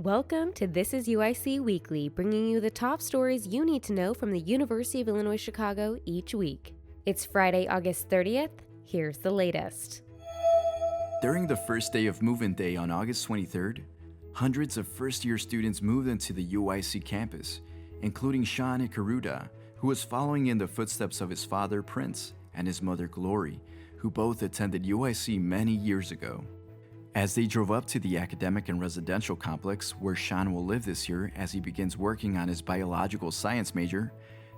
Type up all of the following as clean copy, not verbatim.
Welcome to This is UIC Weekly, bringing you the top stories you need to know from the University of Illinois Chicago each week. It's Friday, August 30th. Here's the latest. During the first day of move-in day on August 23rd, hundreds of first-year students moved into the UIC campus, including Sean Ikaruda, who was following in the footsteps of his father, Prince, and his mother, Glory, who both attended UIC many years ago. As they drove up to the academic and residential complex where Sean will live this year as he begins working on his biological science major,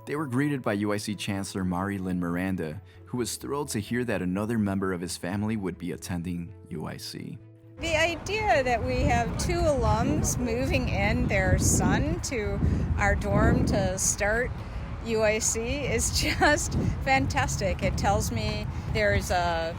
they were greeted by UIC Chancellor Mari Lynn Miranda, who was thrilled to hear that another member of his family would be attending UIC. The idea that we have two alums moving in their son to our dorm to start UIC is just fantastic. It tells me there's a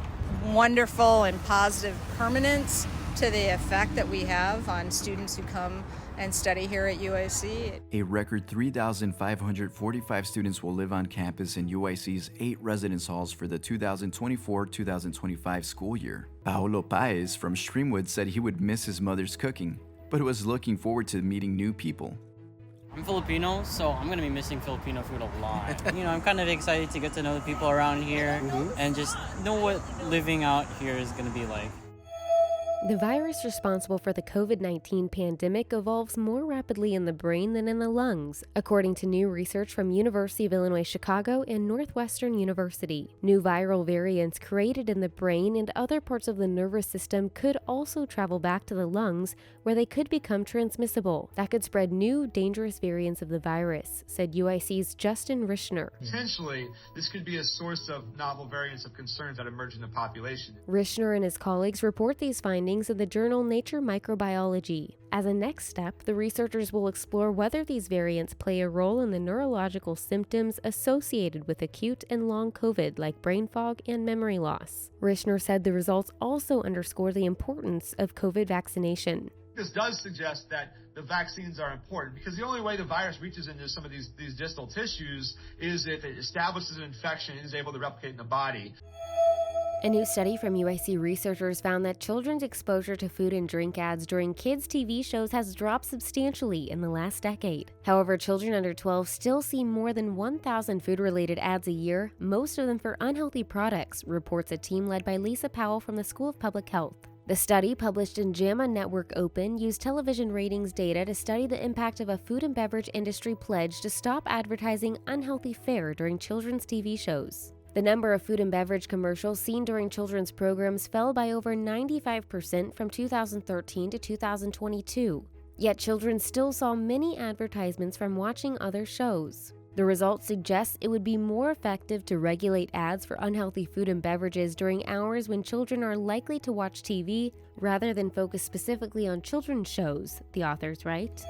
wonderful and positive permanence to the effect that we have on students who come and study here at UIC. A record 3,545 students will live on campus in UIC's 8 residence halls for the 2024-2025 school year. Paolo Paez from Streamwood said he would miss his mother's cooking, but was looking forward to meeting new people. I'm Filipino, so I'm going to be missing Filipino food a lot. I'm kind of excited to get to know the people around here and just know what living out here is going to be like. The virus responsible for the COVID-19 pandemic evolves more rapidly in the brain than in the lungs, according to new research from University of Illinois Chicago and Northwestern University. New viral variants created in the brain and other parts of the nervous system could also travel back to the lungs, where they could become transmissible. That could spread new, dangerous variants of the virus, said UIC's Justin Rishner. Potentially, this could be a source of novel variants of concerns that emerge in the population. Rishner and his colleagues report these findings in the journal Nature Microbiology. As a next step, the researchers will explore whether these variants play a role in the neurological symptoms associated with acute and long COVID, like brain fog and memory loss. Rishner said the results also underscore the importance of COVID vaccination. This does suggest that the vaccines are important because the only way the virus reaches into some of these distal tissues is if it establishes an infection and is able to replicate in the body. A new study from UIC researchers found that children's exposure to food and drink ads during kids' TV shows has dropped substantially in the last decade. However, children under 12 still see more than 1,000 food-related ads a year, most of them for unhealthy products, reports a team led by Lisa Powell from the School of Public Health. The study, published in JAMA Network Open, used television ratings data to study the impact of a food and beverage industry pledge to stop advertising unhealthy fare during children's TV shows. The number of food and beverage commercials seen during children's programs fell by over 95% from 2013 to 2022. Yet children still saw many advertisements from watching other shows. The results suggest it would be more effective to regulate ads for unhealthy food and beverages during hours when children are likely to watch TV rather than focus specifically on children's shows, the authors write.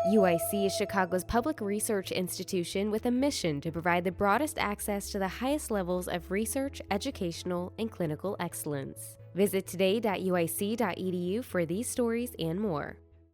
UIC is Chicago's public research institution with a mission to provide the broadest access to the highest levels of research, educational, and clinical excellence. Visit today.uic.edu for these stories and more.